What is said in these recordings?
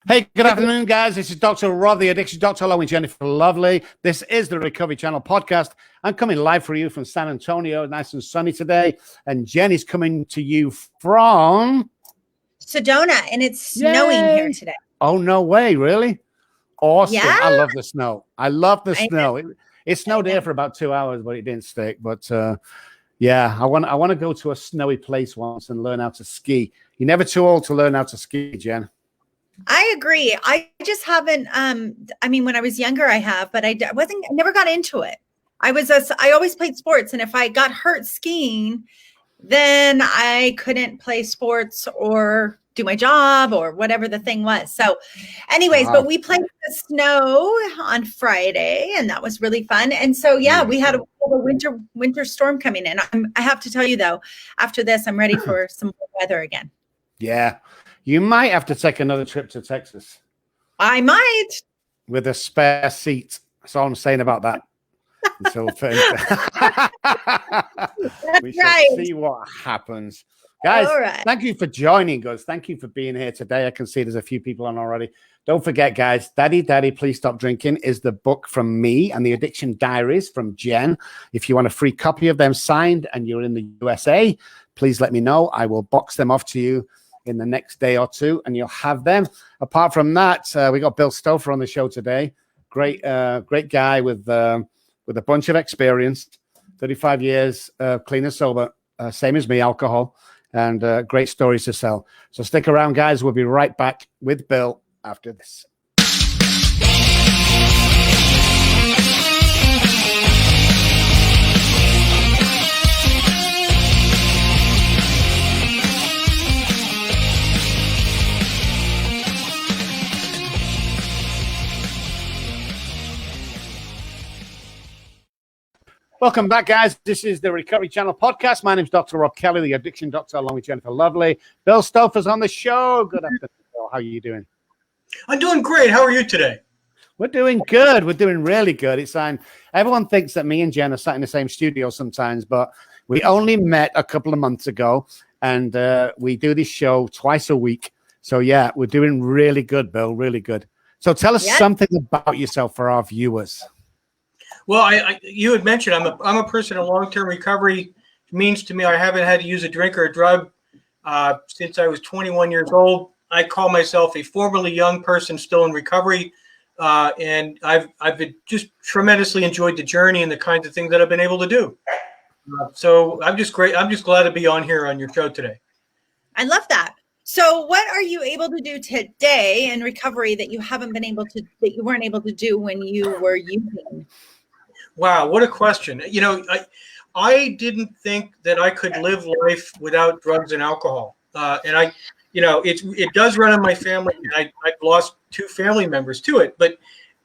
Hey, good afternoon, guys. This is Dr. Rod, the Addiction Doctor, along with Jennifer Lovely. This is the Recovery Channel podcast. I'm coming live for you from San Antonio, nice and sunny today. And Jen is coming to you from Sedona, and it's snowing here today. Oh, no way. Really? Awesome. Yeah. I love the snow. I love the snow. It snowed here for about 2 hours, but it didn't stick. But yeah, I want to go to a snowy place once and learn how to ski. You're never too old to learn how to ski, Jen. I agree. I just haven't. I mean, when I was younger, I have, but I never got into it. I always played sports, and if I got hurt skiing, then I couldn't play sports or do my job or whatever the thing was. So, anyways, but we played in the snow on Friday, and that was really fun. And so, yeah, we had a winter storm coming in. I have to tell you though, after this, I'm ready for some weather again. Yeah. You might have to take another trip to Texas. I might. With a spare seat. That's all I'm saying about that. Until we shall see what happens. Guys, thank you for joining us. Thank you for being here today. I can see there's a few people on already. Don't forget, guys, Daddy, Please Stop Drinking is the book from me and the Addiction Diaries from Jen. If you want a free copy of them signed and you're in the USA, please let me know. I will box them off to you in the next day or two, and you'll have them. Apart from that, we got Bill Stauffer on the show today. Great guy with a bunch of experience, 35 years clean and sober, same as me, alcohol, and great stories to sell. So stick around, guys. We'll be right back with Bill after this. Welcome back, guys. This is the Recovery Channel podcast. My name is Dr. Rob Kelly, the Addiction Doctor, along with Jennifer Lovely. Bill Stauffer's on the show. Good afternoon, Bill. How are you doing? I'm doing great. How are you today? We're doing good. We're doing really good. It's everyone thinks that me and Jen are sat in the same studio sometimes, but we only met a couple of months ago, and we do this show twice a week. So, yeah, we're doing really good, Bill, really good. So tell us something about yourself for our viewers. Well, you had mentioned I'm a person in long-term recovery. It means to me I haven't had to use a drink or a drug since I was 21 years old. I call myself a formerly young person still in recovery, and I've just tremendously enjoyed the journey and the kinds of things that I've been able to do. So I'm just great. I'm just glad to be on here on your show today. I love that. So what are you able to do today in recovery that you weren't able to do when you were using? Wow, what a question. You know, I didn't think that I could live life without drugs and alcohol. And it does run in my family. And I've lost 2 family members to it. But,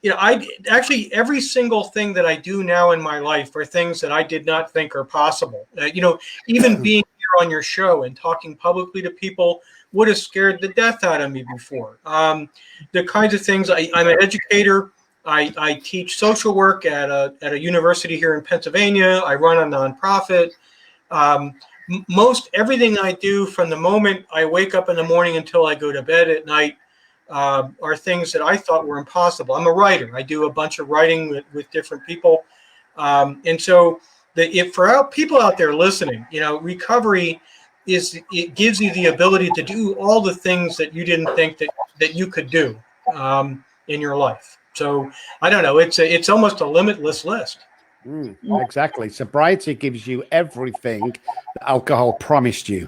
every single thing that I do now in my life are things that I did not think are possible. Even being here on your show and talking publicly to people would have scared the death out of me before. The kinds of things, I'm an educator. I teach social work at a university here in Pennsylvania. I run a nonprofit. Most everything I do from the moment I wake up in the morning until I go to bed at night are things that I thought were impossible. I'm a writer. I do a bunch of writing with different people. And so for people out there listening, recovery it gives you the ability to do all the things that you didn't think that you could do in your life. So I don't know. It's almost a limitless list. Exactly. Sobriety gives you everything that alcohol promised you.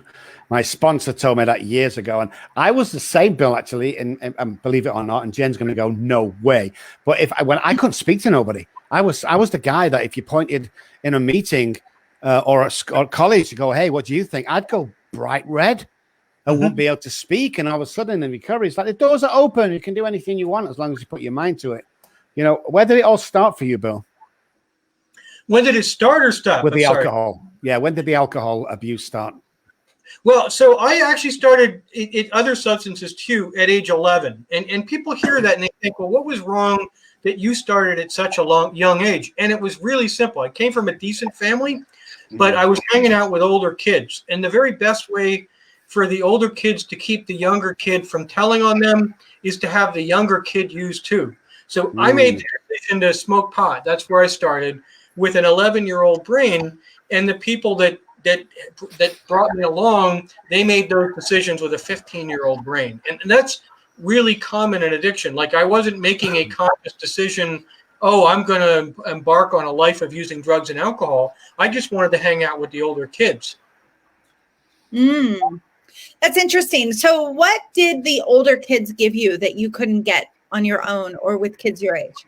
My sponsor told me that years ago, and I was the same, Bill, actually, and believe it or not, and Jen's going to go, no way. But when I couldn't speak to nobody, I was the guy that if you pointed in a meeting or college to go, hey, what do you think? I'd go bright red. I won't be able to speak, and all of a sudden in recovery, it's like the doors are open. You can do anything you want as long as you put your mind to it. Where did it all start for you, Bill? When did it start or stop? With the alcohol. Yeah, when did the alcohol abuse start? Well, so I actually started other substances too at age 11, and people hear that and they think, well, what was wrong that you started at such a young age? And it was really simple. I came from a decent family, but I was hanging out with older kids, and the very best way for the older kids to keep the younger kid from telling on them is to have the younger kid use too. So I made the decision to smoke pot. That's where I started with an 11-year-old brain, and the people that brought me along, they made those decisions with a 15-year-old brain. And that's really common in addiction. Like, I wasn't making a conscious decision, oh, I'm going to embark on a life of using drugs and alcohol. I just wanted to hang out with the older kids. That's interesting. So what did the older kids give you that you couldn't get on your own or with kids your age?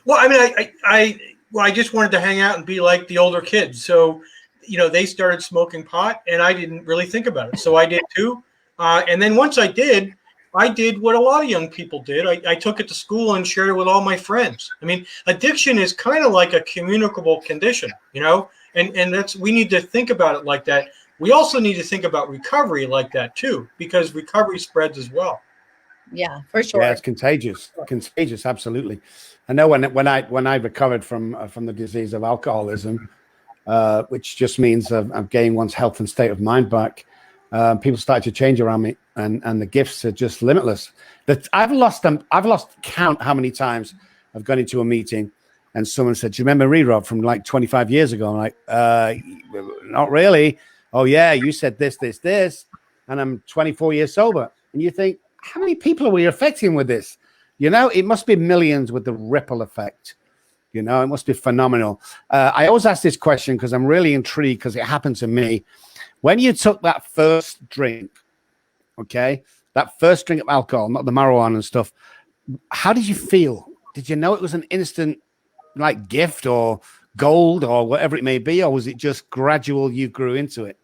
Well, I mean, I just wanted to hang out and be like the older kids. So, you know, they started smoking pot and I didn't really think about it. So I did too. And then once I did what a lot of young people did. I took it to school and shared it with all my friends. I mean, addiction is kind of like a communicable condition, you know, and we need to think about it like that. We also need to think about recovery like that too, because recovery spreads as well. Yeah, for sure. Yeah, it's contagious. Contagious, absolutely. I know when I recovered from the disease of alcoholism, which just means of getting one's health and state of mind back, people started to change around me, and the gifts are just limitless. That I've lost count how many times I've gone into a meeting and someone said, "Do you remember Rob from like 25 years ago?" I'm like, "Not really." "Oh yeah, you said this, and I'm 24 years sober." And you think, how many people are we affecting with this? You know, it must be millions with the ripple effect. You know, it must be phenomenal. I always ask this question because I'm really intrigued, because it happened to me. When you took that first drink, okay, that first drink of alcohol, not the marijuana and stuff, how did you feel? Did you know it was an instant like gift or gold or whatever it may be, or was it just gradual, you grew into it?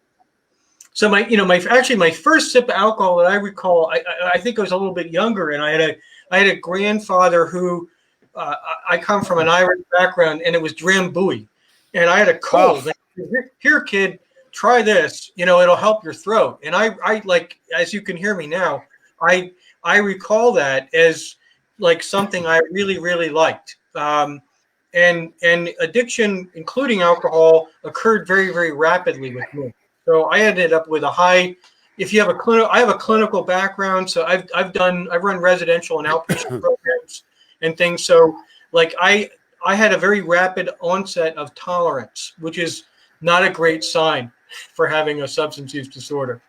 So my first sip of alcohol that I recall, I think I was a little bit younger, and I had a grandfather who, I come from an Irish background, and it was Drambuie, and I had a cold. Oh. Here, kid, try this. You know, it'll help your throat. And I like, as you can hear me now, I recall that as like something I really, really liked. And addiction, including alcohol, occurred very, very rapidly with me. So I ended up with a high. If you have I have a clinical background, so I've run residential and outpatient programs and things. So like I had a very rapid onset of tolerance, which is not a great sign for having a substance use disorder.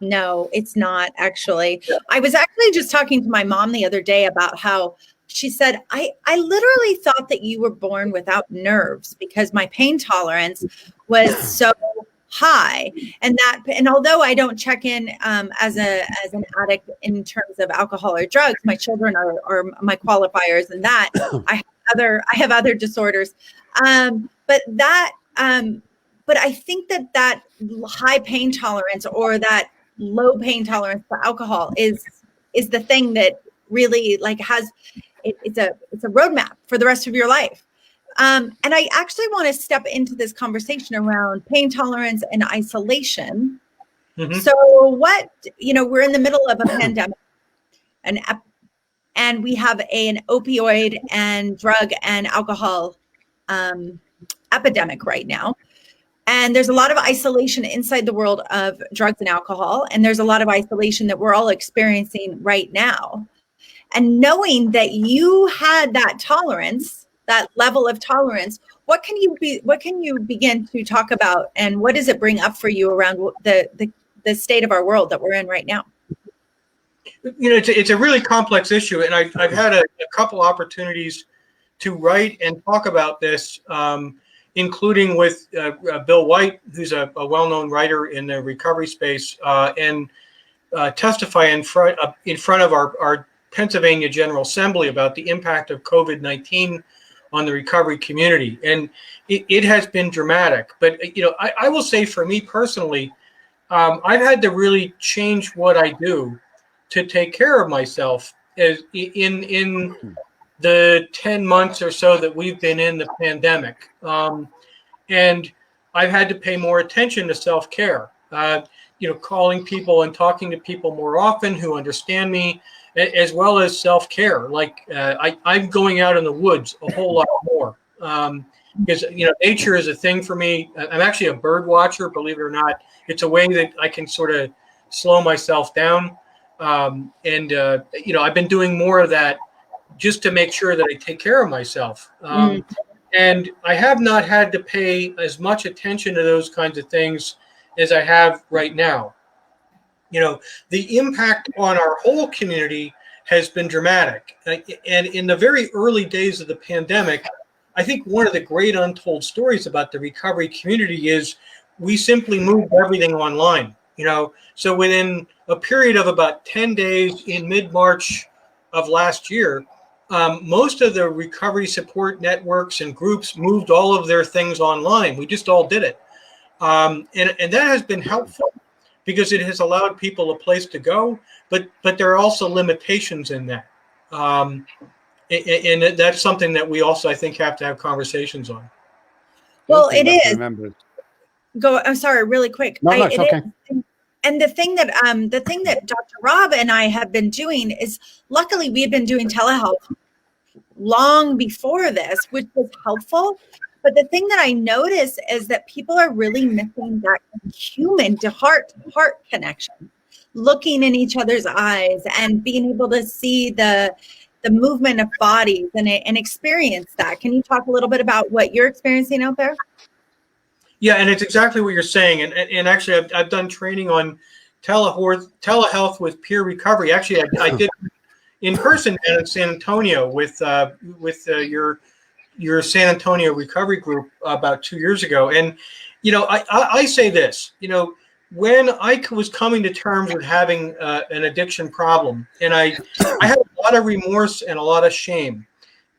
No, it's not actually. Yeah. I was actually just talking to my mom the other day about how she said, I literally thought that you were born without nerves because my pain tolerance was so high. And although I don't check in as an addict in terms of alcohol or drugs, my children are my qualifiers, and that I have other disorders. But I think that high pain tolerance or that low pain tolerance for alcohol is the thing that really like it's a roadmap for the rest of your life. And I actually want to step into this conversation around pain tolerance and isolation. Mm-hmm. So we're in the middle of a pandemic and we have an opioid and drug and alcohol epidemic right now. And there's a lot of isolation inside the world of drugs and alcohol. And there's a lot of isolation that we're all experiencing right now. And knowing that you had that tolerance, that level of tolerance, what can you begin to talk about, and what does it bring up for you around the state of our world that we're in right now? You know, it's a really complex issue, and I've had a couple opportunities to write and talk about this, including with Bill White, who's a well-known writer in the recovery space, and testify in front of our Pennsylvania General Assembly about the impact of COVID-19 on the recovery community. And it has been dramatic. But, you know, I will say for me personally, I've had to really change what I do to take care of myself in the 10 months or so that we've been in the pandemic. And I've had to pay more attention to self-care, calling people and talking to people more often who understand me, as well as self-care. Like I'm going out in the woods a whole lot more because, nature is a thing for me. I'm actually a bird watcher, believe it or not. It's a way that I can sort of slow myself down. I've been doing more of that just to make sure that I take care of myself. And I have not had to pay as much attention to those kinds of things as I have right now. The impact on our whole community has been dramatic. And in the very early days of the pandemic, I think one of the great untold stories about the recovery community is we simply moved everything online. So within a period of about 10 days in mid-March of last year, most of the recovery support networks and groups moved all of their things online. We just all did it. And that has been helpful because it has allowed people a place to go, but there are also limitations in that. And that's something that we also, I think, have to have conversations on. Well, it is. I'm sorry, really quick. No, it's okay. And the thing that Dr. Rob and I have been doing is, luckily, we've been doing telehealth long before this, which was helpful. But the thing that I notice is that people are really missing that human to heart connection, looking in each other's eyes and being able to see the movement of bodies and experience that. Can you talk a little bit about what you're experiencing out there? Yeah, and it's exactly what you're saying. And actually, I've done training on telehealth with peer recovery. Actually, I did in person down in San Antonio with your San Antonio recovery group about 2 years ago. And I say this. When I was coming to terms with having an addiction problem, and I had a lot of remorse and a lot of shame,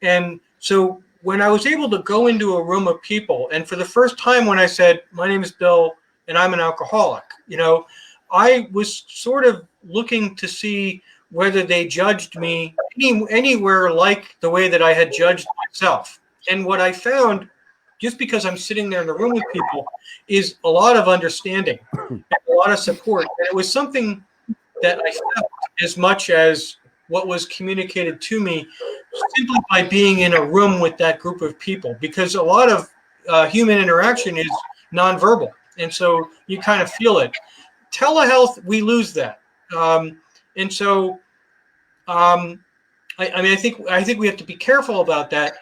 and so when I was able to go into a room of people, and for the first time when I said, my name is Bill and I'm an alcoholic, I was sort of looking to see whether they judged me anywhere like the way that I had judged myself. And what I found, just because I'm sitting there in the room with people, is a lot of understanding and a lot of support. And it was something that I felt as much as what was communicated to me simply by being in a room with that group of people, because a lot of human interaction is nonverbal. And so you kind of feel it. Telehealth, we lose that. And so, I think we have to be careful about that.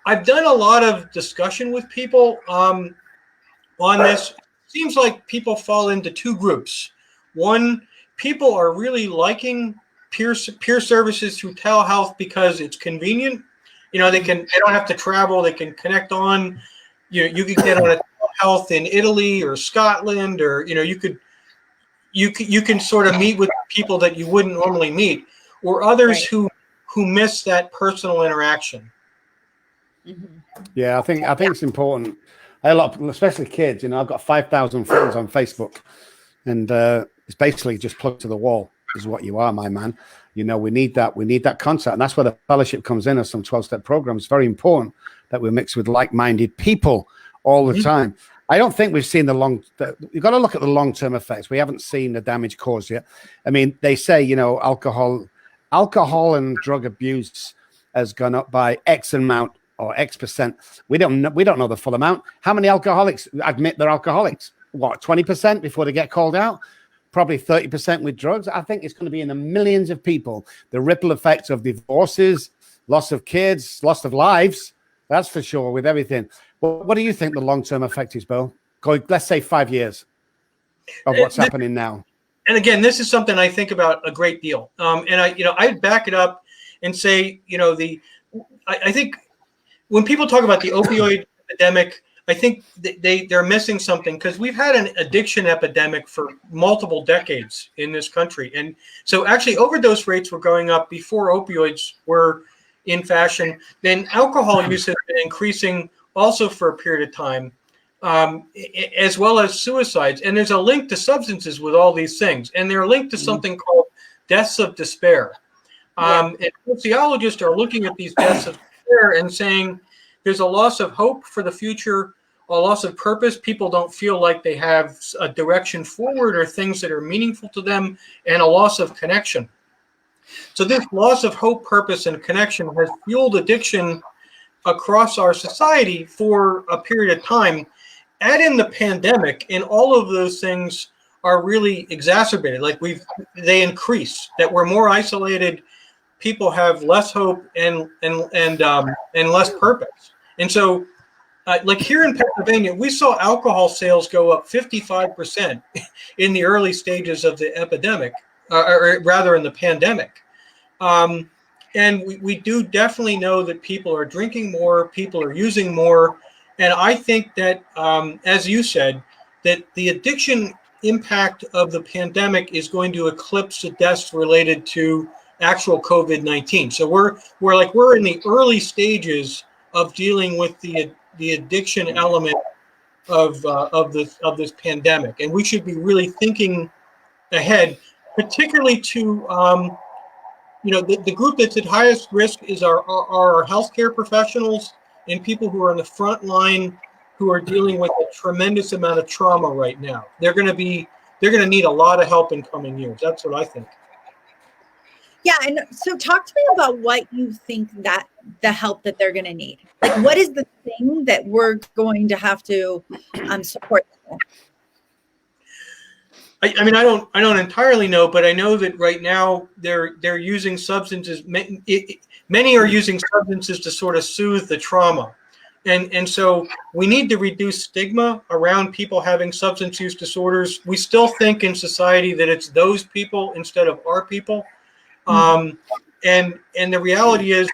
I've done a lot of discussion with people on this. It seems like people fall into two groups. One, people are really liking peer services through telehealth because it's convenient. They don't have to travel. They can connect on. You could get on a telehealth in Italy or Scotland, or you can sort of meet with people that you wouldn't normally meet, or others who miss that personal interaction. Yeah, I think it's important. A lot, especially kids. I've got 5,000 friends on Facebook, and it's basically just plugged to the wall. Is what you are, my man. We need that concept, and that's where the fellowship comes in as some 12-step programs. It's very important that we're mixed with like-minded people all the time. I don't think we've seen you've got to look at the long-term effects. We haven't seen the damage caused yet. I mean, they say, alcohol and drug abuse has gone up by X amount or X percent. We don't know the full amount. How many alcoholics admit they're alcoholics? What, 20% before they get called out? Probably 30% with drugs. I think it's going to be in the millions of people. The ripple effects of divorces, loss of kids, loss of lives. That's for sure with everything. Well, what do you think the long-term effect is, Bill? Let's say 5 years of what's happening now. And again, this is something I think about a great deal. And I'd back it up and say, I think when people talk about the opioid epidemic, I think they're missing something, because we've had an addiction epidemic for multiple decades in this country. And so actually overdose rates were going up before opioids were in fashion. Then alcohol use has been increasing also for a period of time, as well as suicides. And there's a link to substances with all these things. And they're linked to something called deaths of despair. And sociologists are looking at these deaths of despair and saying, there's a loss of hope for the future, a loss of purpose. People don't feel like they have a direction forward or things that are meaningful to them, and a loss of connection. So this loss of hope, purpose, and connection has fueled addiction across our society for a period of time. Add in the pandemic, and all of those things are really exacerbated. Like they increase, that we're more isolated. People have less hope and less purpose. And so, like here in Pennsylvania, we saw alcohol sales go up 55% in the early stages of the epidemic, or rather in the pandemic. And we do definitely know that people are drinking more, people are using more. And I think that, as you said, that the addiction impact of the pandemic is going to eclipse the deaths related to actual COVID-19. So we're in the early stages of dealing with the addiction element of this pandemic, and we should be really thinking ahead, particularly to the group that's at highest risk is our healthcare professionals and people who are on the front line who are dealing with a tremendous amount of trauma right now. They're going to need a lot of help in coming years. That's what I think. Yeah, and so talk to me about what you think that the help that they're going to need. Like, what is the thing that we're going to have to support them with? I mean, I don't entirely know, but I know that right now they're using substances. Many are using substances to sort of soothe the trauma, and so we need to reduce stigma around people having substance use disorders. We still think in society that it's those people instead of our people. And the reality is,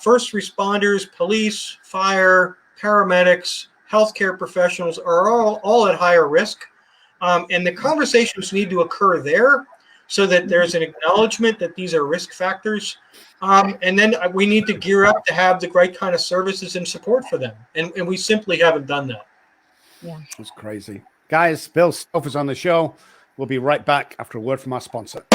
first responders, police, fire, paramedics, healthcare professionals are all at higher risk. And the conversations need to occur there so that there's an acknowledgement that these are risk factors. And then we need to gear up to have the right kind of services and support for them. And we simply haven't done that. Yeah, that's crazy. Guys, Bill Stauffer's on the show. We'll be right back after a word from our sponsor.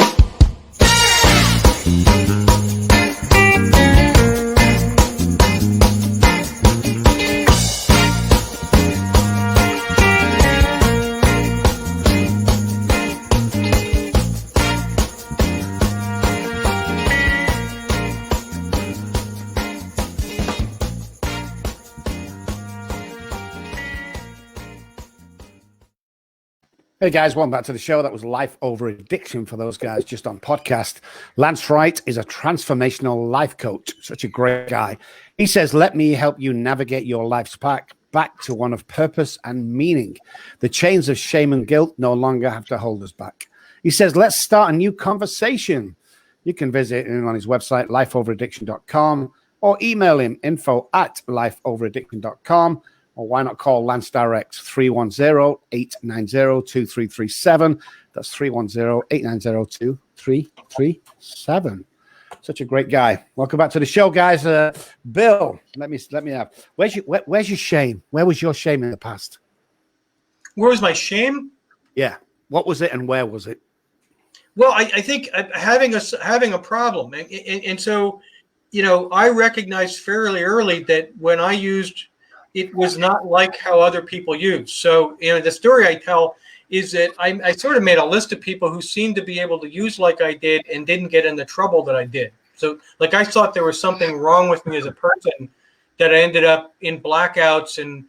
Hey guys, welcome back to the show. That was Life Over Addiction for those guys just on podcast. Lance Wright is a transformational life coach. Such a great guy. He says, let me help you navigate your life's path back to one of purpose and meaning. The chains of shame and guilt no longer have to hold us back. He says, let's start a new conversation. You can visit him on his website, lifeoveraddiction.com, or email him info@lifeoveraddiction.com. Or why not call Lance direct, 310-890-2337. That's 310-890-2337. Such a great guy. Welcome back to the show, guys. Bill, let me have. Where's your shame? Where was your shame in the past? Where was my shame? Yeah. What was it and where was it? Well, I think having a problem, and so, I recognized fairly early that when I used, it was not like how other people use. So, the story I tell is that I sort of made a list of people who seemed to be able to use like I did and didn't get in the trouble that I did. So, like, I thought there was something wrong with me as a person that I ended up in blackouts and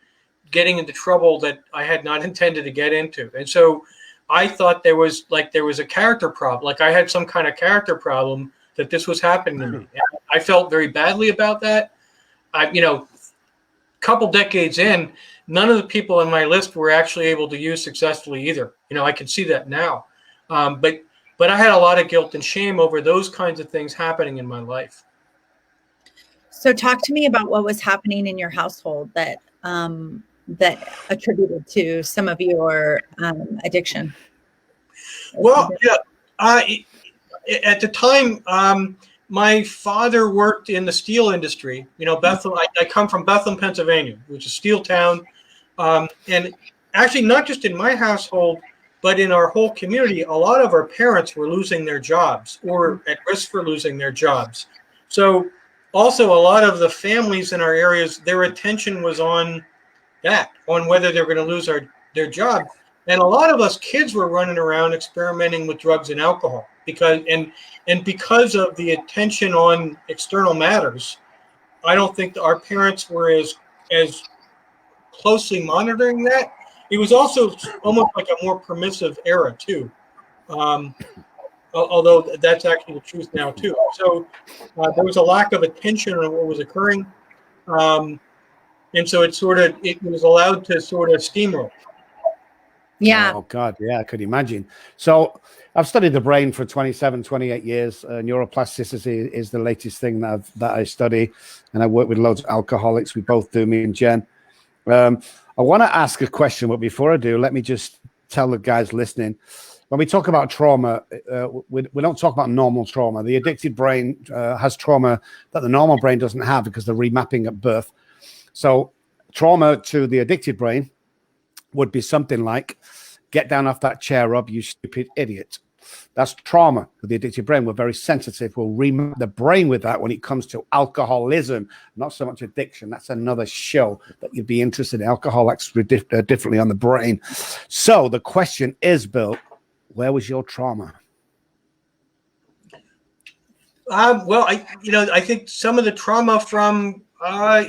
getting into trouble that I had not intended to get into. And so I thought there was a character problem, like I had some kind of character problem, that this was happening to me. And I felt very badly about that. Couple decades in, none of the people on my list were actually able to use successfully either. I can see that now. But I had a lot of guilt and shame over those kinds of things happening in my life. So talk to me about what was happening in your household that attributed to some of your addiction. Well, yeah, at the time, my father worked in the steel industry. Bethlehem. I come from Bethlehem, Pennsylvania, which is a steel town. And actually, not just in my household, but in our whole community, a lot of our parents were losing their jobs or at risk for losing their jobs. So also, a lot of the families in our areas, their attention was on that, on whether they're going to lose their job. And a lot of us kids were running around experimenting with drugs and alcohol because of the attention on external matters. I don't think that our parents were as closely monitoring that. it was also almost like a more permissive era too. Although that's actually the truth now too. So there was a lack of attention on what was occurring. And so it was allowed to sort of steamroll. Yeah. Oh God. Yeah. I could imagine. So I've studied the brain for 27, 28 years. Neuroplasticity is the latest thing that I study. And I work with loads of alcoholics. We both do, me and Jen. I want to ask a question, but before I do, let me just tell the guys listening. When we talk about trauma, we don't talk about normal trauma. The addicted brain has trauma that the normal brain doesn't have because they're remapping at birth. So trauma to the addicted brain would be something like, get down off that chair, Rob, you stupid idiot. That's trauma with the addicted brain. We're very sensitive. We'll remap the brain with that when it comes to alcoholism, not so much addiction. That's another show that you'd be interested in. Alcohol acts differently on the brain. So the question is, Bill, where was your trauma? Well, I think some of the trauma from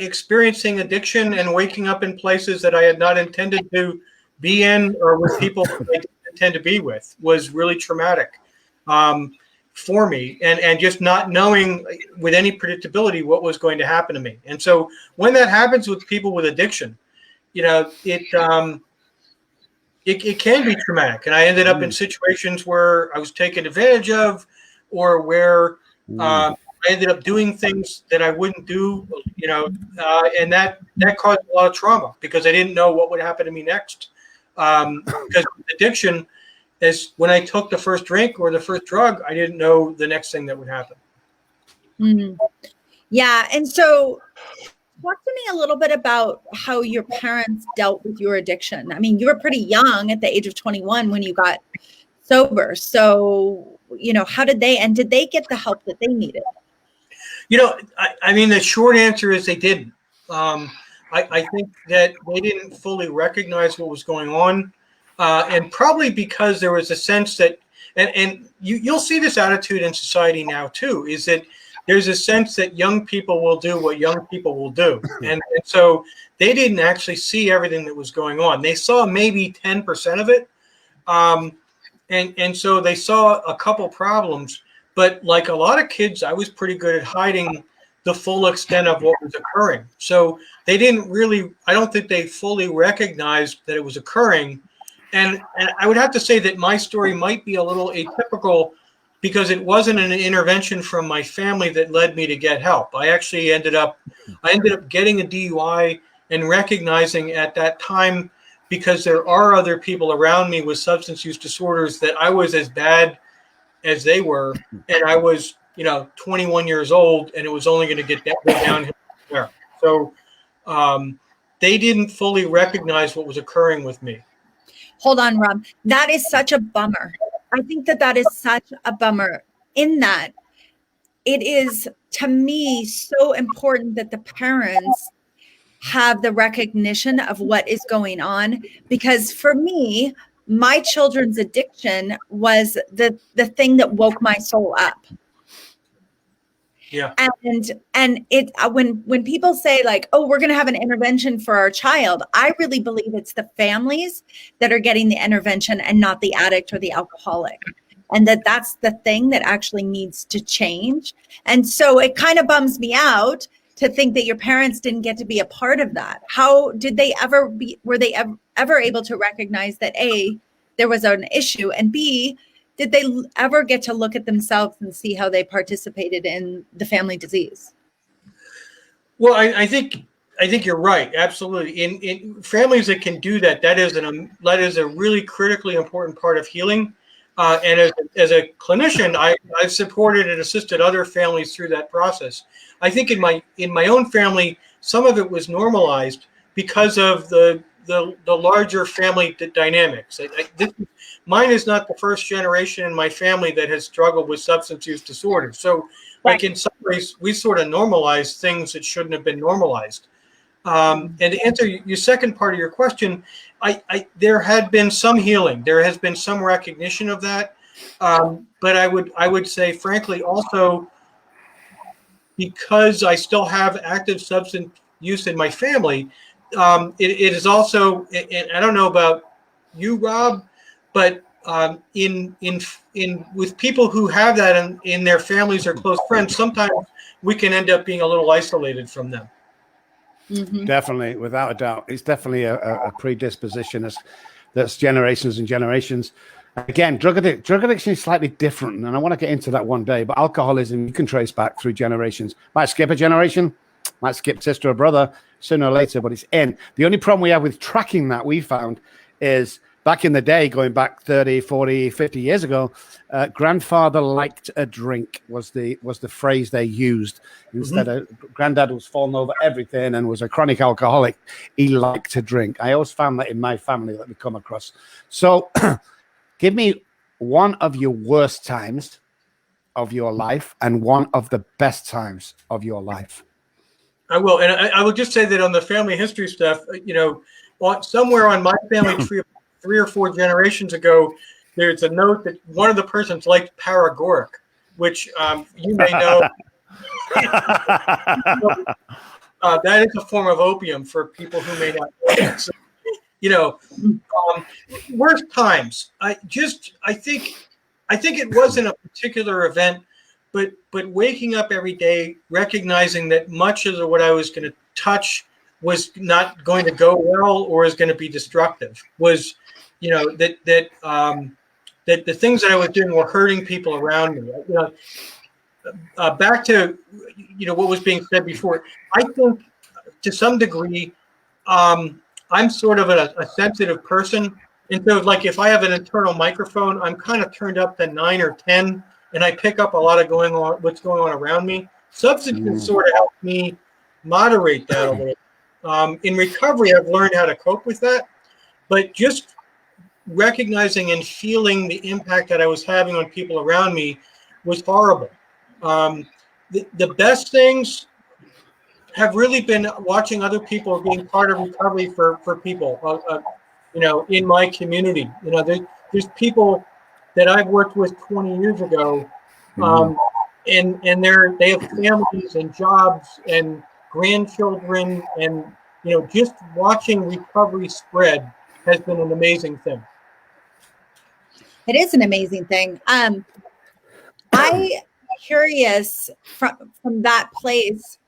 experiencing addiction and waking up in places that I had not intended to be in or with people I didn't intend to be with was really traumatic for me, and just not knowing with any predictability what was going to happen to me. And so when that happens with people with addiction, it can be traumatic. And I ended up in situations where I was taken advantage of, or where I ended up doing things that I wouldn't do, and that caused a lot of trauma because I didn't know what would happen to me next. Because addiction is when I took the first drink or the first drug, I didn't know the next thing that would happen. Mm-hmm. Yeah. And so talk to me a little bit about how your parents dealt with your addiction. I mean, you were pretty young at the age of 21 when you got sober. So, how did they get the help that they needed? I mean, the short answer is they didn't. I think that they didn't fully recognize what was going on. And probably because there was a sense that, and you'll see this attitude in society now too, is that there's a sense that young people will do what young people will do. And so they didn't actually see everything that was going on. They saw maybe 10% of it. And so they saw a couple problems, but like a lot of kids, I was pretty good at hiding the full extent of what was occurring. So they didn't really, I don't think they fully recognized that it was occurring. And I would have to say that my story might be a little atypical because it wasn't an intervention from my family that led me to get help. I actually ended up getting a DUI and recognizing at that time, because there are other people around me with substance use disorders, that I was as bad as they were. And I was, 21 years old, and it was only going to go downhill from there. So they didn't fully recognize what was occurring with me. Hold on, Rob. That is such a bummer. I think that is such a bummer, in that it is, to me, so important that the parents have the recognition of what is going on. Because for me, my children's addiction was the thing that woke my soul up. Yeah. And it, when people say like, oh, we're going to have an intervention for our child, I really believe it's the families that are getting the intervention and not the addict or the alcoholic. And that's the thing that actually needs to change. And so it kind of bums me out to think that your parents didn't get to be a part of that. How did they were they ever able to recognize that A, there was an issue, and B, did they ever get to look at themselves and see how they participated in the family disease? Well, I think you're right. Absolutely. In families that can do that, that is a really critically important part of healing. And as a clinician, I've supported and assisted other families through that process. I think in my own family, some of it was normalized because of the larger family dynamics. Mine is not the first generation in my family that has struggled with substance use disorders. So, like in some ways, we sort of normalized things that shouldn't have been normalized. And to answer your second part of your question, there had been some healing. There has been some recognition of that. But I would say, frankly, also because I still have active substance use in my family, it is also, and I don't know about you, Rob, but in with people who have that in their families or close friends, sometimes we can end up being a little isolated from them. Mm-hmm. Definitely, without a doubt. It's definitely a predisposition that's generations and generations. Again, drug addiction is slightly different, and I want to get into that one day, but alcoholism, you can trace back through generations. Might skip a generation, might skip sister or brother sooner or later, but it's in. The only problem we have with tracking that, we found, is back in the day, going back 30, 40, 50 years ago, grandfather liked a drink was the phrase they used. Instead of granddad was falling over everything and was a chronic alcoholic, he liked to drink. I always found that in my family that we come across. So give me one of your worst times of your life and one of the best times of your life. I will. And I will just say that on the family history stuff, somewhere on my family tree, 3 or 4 generations ago, there's a note that one of the persons liked paregoric, which you may know. That is a form of opium for people who may not know that. So, worst times. I think it wasn't a particular event, but waking up every day, recognizing that much of what I was going to touch was not going to go well or is going to be destructive. Was that the things that I was doing were hurting people around me. Back to what was being said before. I think to some degree, I'm sort of a sensitive person, and so like if I have an internal microphone, I'm kind of turned up to 9 or 10, and I pick up a lot of what's going on around me. Substances sort of help me moderate that a little. In recovery, I've learned how to cope with that, but just recognizing and feeling the impact that I was having on people around me was horrible. The best things have really been watching other people being part of recovery for people, in my community. There's people that I've worked with 20 years ago, and they have families and jobs and grandchildren, and just watching recovery spread has been an amazing thing. It is an amazing thing. I'm curious from that place.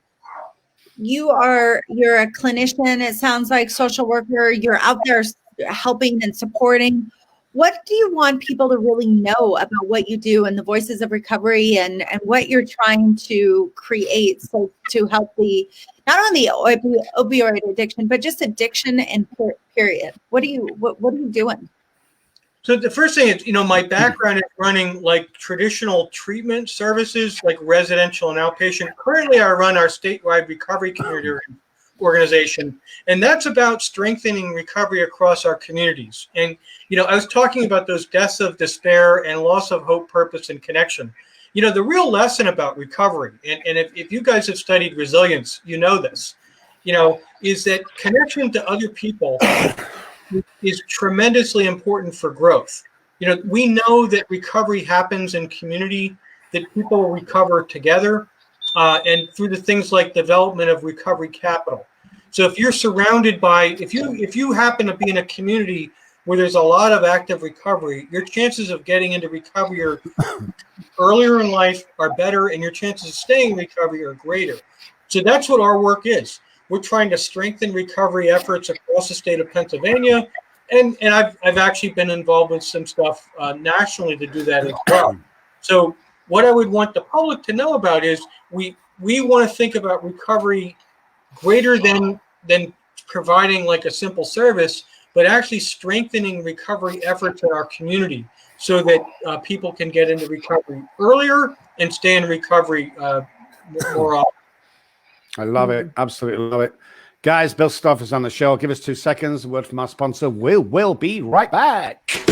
You're a clinician. It sounds like social worker. You're out there helping and supporting. What do you want people to really know about what you do and the Voices of Recovery and what you're trying to create so to help not only opioid addiction, but just addiction and period? What are you doing? So the first thing is, my background is running like traditional treatment services, like residential and outpatient. Currently, I run our statewide recovery community organization, and that's about strengthening recovery across our communities. And, I was talking about those deaths of despair and loss of hope, purpose, and connection. The real lesson about recovery, and if you guys have studied resilience, this, is that connection to other people is tremendously important for growth. We know that recovery happens in community, that people recover together, and through the things like development of recovery capital. So if you're surrounded by, if you happen to be in a community where there's a lot of active recovery, your chances of getting into recovery are earlier in life are better, and your chances of staying in recovery are greater. So that's what our work is. We're trying to strengthen recovery efforts across the state of Pennsylvania, and I've actually been involved with some stuff nationally to do that as well. So what I would want the public to know about is we want to think about recovery greater than providing like a simple service, but actually strengthening recovery efforts in our community so that people can get into recovery earlier and stay in recovery more often. I love it. Absolutely love it. Guys, Bill Stauffer is on the show. Give us 2 seconds. A word from our sponsor. We'll be right back.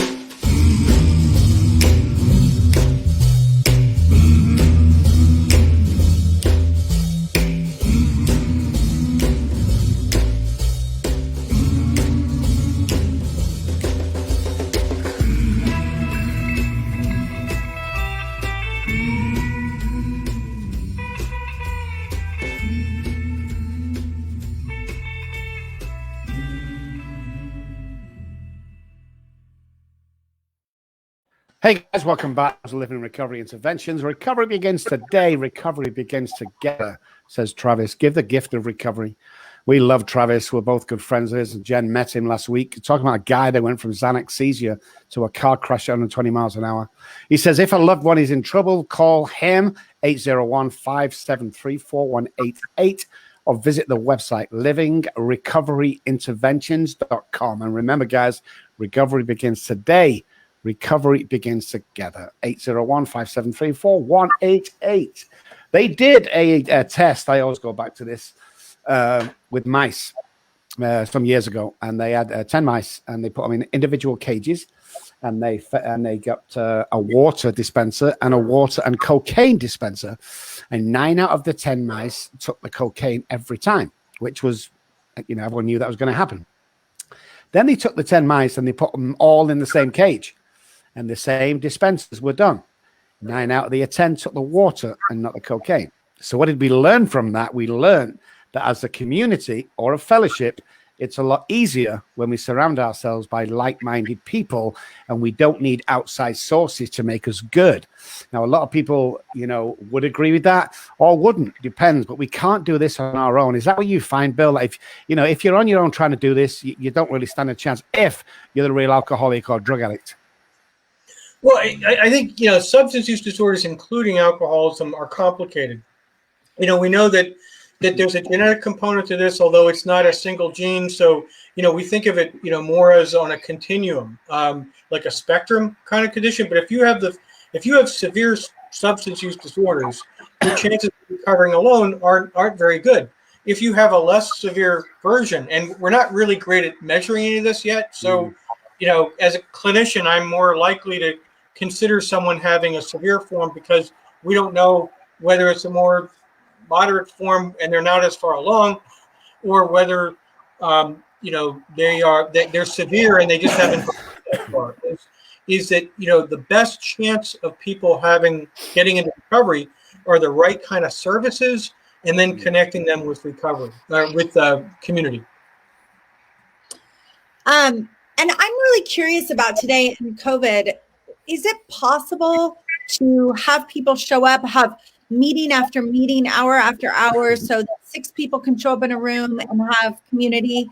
Hey guys, welcome back to Living Recovery Interventions. Recovery begins today. Recovery begins together, says Travis. Give the gift of recovery. We love Travis. We're both good friends of his. Jen met him last week. Talking about a guy that went from Xanax seizure to a car crash at 120 miles an hour. He says, if a loved one is in trouble, call him 801-573-4188 or visit the website livingrecoveryinterventions.com. And remember, guys, recovery begins today. Recovery begins together. 801-573-4188. They did a test. I always go back to this with mice some years ago, and they had 10 mice, and they put them in individual cages, and they got a water dispenser and a water and cocaine dispenser, and 9 out of the 10 mice took the cocaine every time, which was, everyone knew that was going to happen. Then they took the 10 mice and they put them all in the same cage, and the same dispensers were done. 9 out of the 10 took the water and not the cocaine. So what did we learn from that? We learned that as a community or a fellowship, it's a lot easier when we surround ourselves by like-minded people, and we don't need outside sources to make us good. Now, a lot of people, would agree with that or wouldn't. Depends, but we can't do this on our own. Is that what you find, Bill? If you're on your own trying to do this, you don't really stand a chance if you're the real alcoholic or drug addict. Well, I think, substance use disorders, including alcoholism, are complicated. We know that there's a genetic component to this, although it's not a single gene. So, we think of it, more as on a continuum, like a spectrum kind of condition. But if you have severe substance use disorders, your chances of recovering alone aren't very good. If you have a less severe version, and we're not really great at measuring any of this yet. So, as a clinician, I'm more likely to consider someone having a severe form because we don't know whether it's a more moderate form and they're not as far along, or whether they're severe and they just haven't gone that far. Is that the best chance of people getting into recovery are the right kind of services, and then connecting them with recovery with the community. And I'm really curious about today in COVID. Is it possible to have people show up, have meeting after meeting, hour after hour, so that 6 people can show up in a room and have community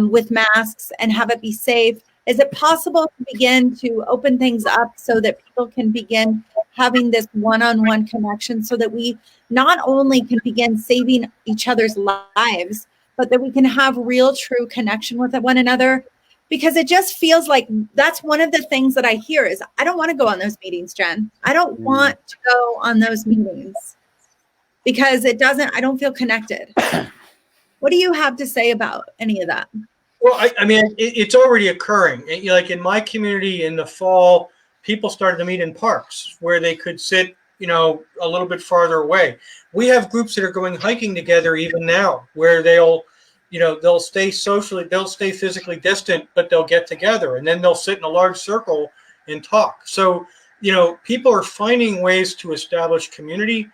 with masks and have it be safe? Is it possible to begin to open things up so that people can begin having this one-on-one connection, so that we not only can begin saving each other's lives, but that we can have real, true connection with one another? Because it just feels like that's one of the things that I hear is, I don't want to go on those meetings, Jen. I don't want to go on those meetings because I don't feel connected. What do you have to say about any of that? Well, I mean, it's already occurring. Like in my community in the fall, people started to meet in parks where they could sit, a little bit farther away. We have groups that are going hiking together even now, where they'll stay physically distant, but they'll get together and then they'll sit in a large circle and talk. So, people are finding ways to establish community.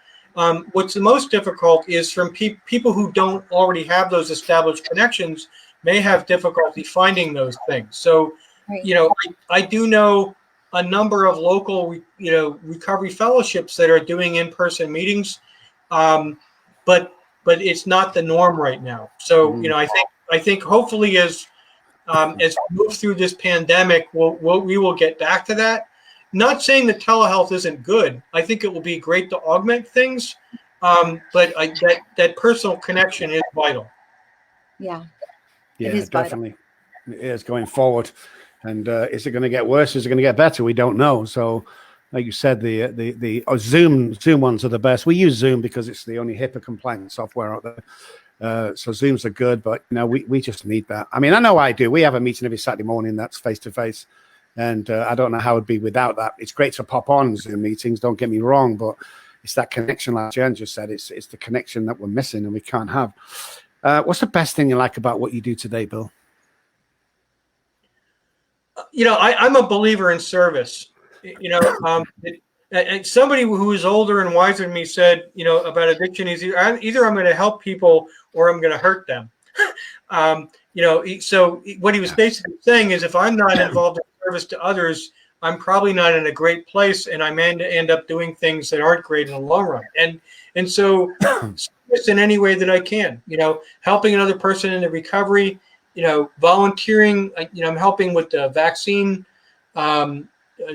What's the most difficult is from people who don't already have those established connections may have difficulty finding those things. So, right. I do know a number of local, recovery fellowships that are doing in-person meetings, but it's not the norm right now. So, I think hopefully as we move through this pandemic, we will get back to that. Not saying that telehealth isn't good. I think it will be great to augment things, but that personal connection is vital. Yeah. Yeah, definitely. It is going forward. And is it going to get worse? Is it going to get better? We don't know. So, like you said, the Zoom ones are the best. We use Zoom because it's the only HIPAA compliant software out there. So Zooms are good, but we just need that. I mean, I know I do. We have a meeting every Saturday morning that's face to face, and I don't know how it'd be without that. It's great to pop on Zoom meetings. Don't get me wrong, but it's that connection, like Jen just said. It's the connection that we're missing and we can't have. What's the best thing you like about what you do today, Bill? I'm a believer in service. Somebody who is older and wiser than me said, about addiction is either I'm going to help people or I'm going to hurt them. So what he was basically saying is, if I'm not involved in service to others, I'm probably not in a great place, and I may end up doing things that aren't great in the long run. And so service in any way that I can, helping another person in the recovery, volunteering, I'm helping with the vaccine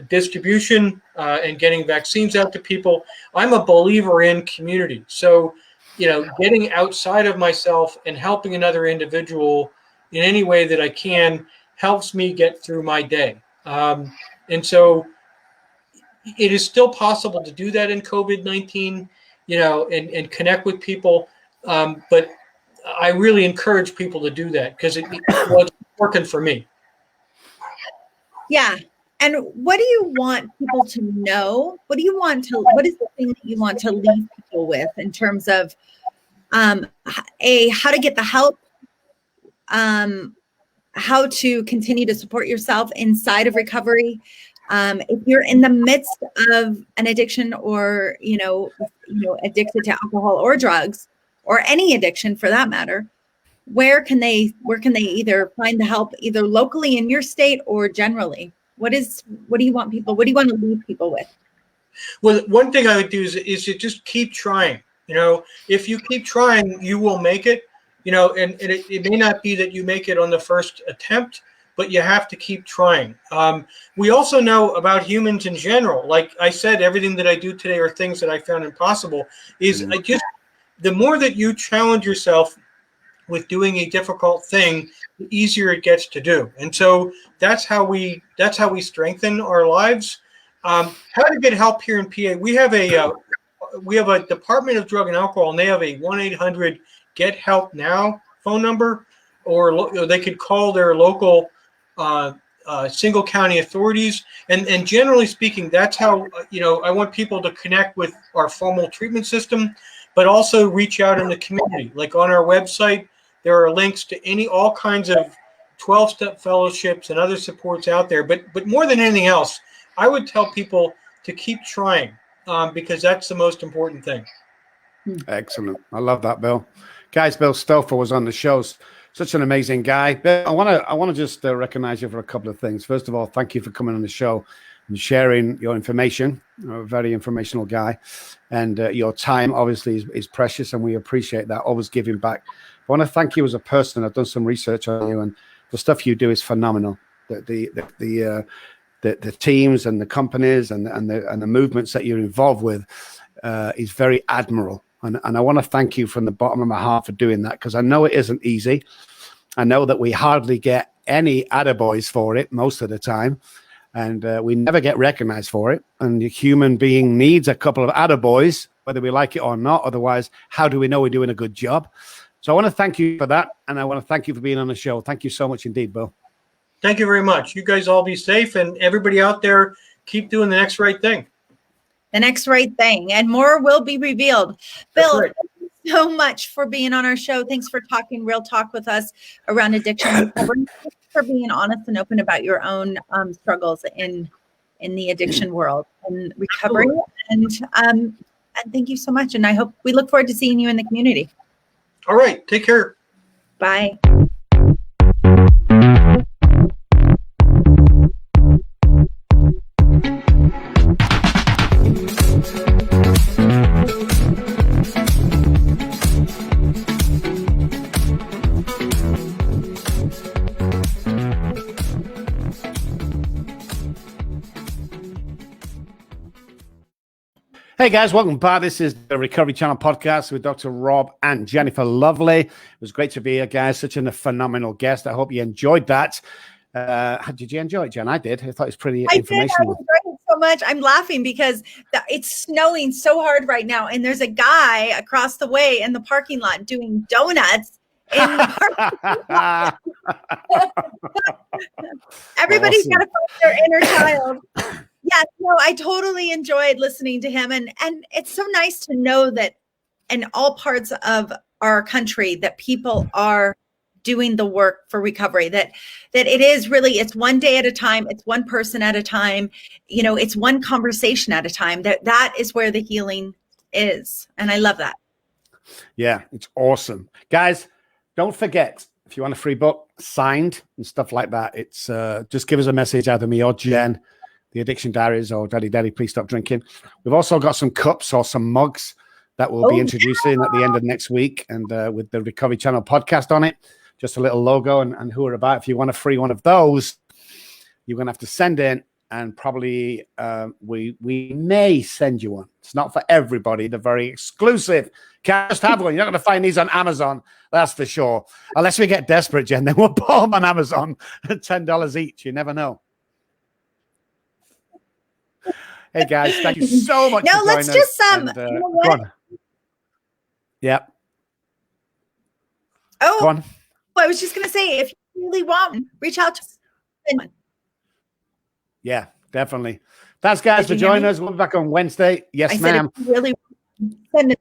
distribution and getting vaccines out to people. I'm a believer in community. So, getting outside of myself and helping another individual in any way that I can helps me get through my day. And so it is still possible to do that in COVID-19, and connect with people. But I really encourage people to do that because it's working for me. Yeah. And what do you want people to know? What is the thing that you want to leave people with in terms of how to get the help, how to continue to support yourself inside of recovery? If you're in the midst of an addiction or, addicted to alcohol or drugs or any addiction for that matter, where can they either find the help either locally in your state or generally? What do you want to leave people with? Well, one thing I would do is to just keep trying. If you keep trying, you will make it, and it may not be that you make it on the first attempt, but you have to keep trying. We also know about humans in general. Like I said, everything that I do today are things that I found impossible. The more that you challenge yourself with doing a difficult thing, the easier it gets to do. And so that's how we strengthen our lives. How to get help here in PA? We have a Department of Drug and Alcohol, and they have a 1-800 Get Help Now phone number, or they could call their local single county authorities. And generally speaking, that's how I want people to connect with our formal treatment system, but also reach out in the community. Like on our website, there are links to all kinds of 12-step fellowships and other supports out there. But more than anything else, I would tell people to keep trying because that's the most important thing. Excellent. I love that, Bill. Guys, Bill Stauffer was on the show. Such an amazing guy. Bill, I want to just recognize you for a couple of things. First of all, thank you for coming on the show and sharing your information. You're a very informational guy. And your time, obviously, is precious, and we appreciate that. Always giving back. I want to thank you as a person. I've done some research on you, and the stuff you do is phenomenal. The teams and the companies and the movements that you're involved with is very admirable. And I want to thank you from the bottom of my heart for doing that, because I know it isn't easy. I know that we hardly get any attaboys for it most of the time, and we never get recognized for it. And the human being needs a couple of attaboys, whether we like it or not. Otherwise, how do we know we're doing a good job? So I want to thank you for that, and I want to thank you for being on the show. Thank you so much indeed, Bill. Thank you very much. You guys all be safe, and everybody out there, keep doing the next right thing. The next right thing, and more will be revealed. Bill, thank you so much for being on our show. Thanks for talking real talk with us around addiction. Thanks for being honest and open about your own struggles in the addiction world and recovery. And thank you so much. And we look forward to seeing you in the community. All right. Take care. Bye. Hey guys, welcome back. This is the Recovery Channel podcast with Dr. Rob and Jennifer Lovely. It was great to be here, guys. Such a phenomenal guest. I hope you enjoyed that. Did you enjoy it, Jen? I did. I thought it was pretty informational. I enjoyed it so much. I'm laughing because it's snowing so hard right now, and there's a guy across the way in the parking lot doing donuts in the parking lot. Everybody's got to find their inner child. Yeah, no, I totally enjoyed listening to him. And it's so nice to know that in all parts of our country that people are doing the work for recovery, that it is really, it's one day at a time, it's one person at a time, it's one conversation at a time, that is where the healing is. And I love that. Yeah, it's awesome. Guys, don't forget, if you want a free book signed and stuff like that, it's just give us a message, either me or Jen. the Addiction Diaries or Daddy Daddy Please Stop Drinking. We've also got some cups or some mugs that we'll be introducing at the end of next week, and with the Recovery Channel podcast on it. Just a little logo and who we're about. If you want a free one of those, you're going to have to send in, and probably we may send you one. It's not for everybody. They're very exclusive. Can't just have one. You're not going to find these on Amazon, that's for sure. Unless we get desperate, Jen, then we'll put them on Amazon at $10 each. You never know. Hey, guys, thank you so much. No, let's just you know what? Yeah. Oh, go on. I was just going to say, if you really want, reach out to us. Yeah, definitely. Thanks, guys, for joining us. We'll be back on Wednesday. Yes, ma'am. Really send it.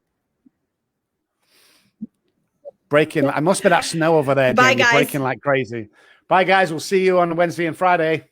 Breaking. I must be that snow over there. Bye, Jen. You're guys. breaking like crazy. Bye, guys. We'll see you on Wednesday and Friday.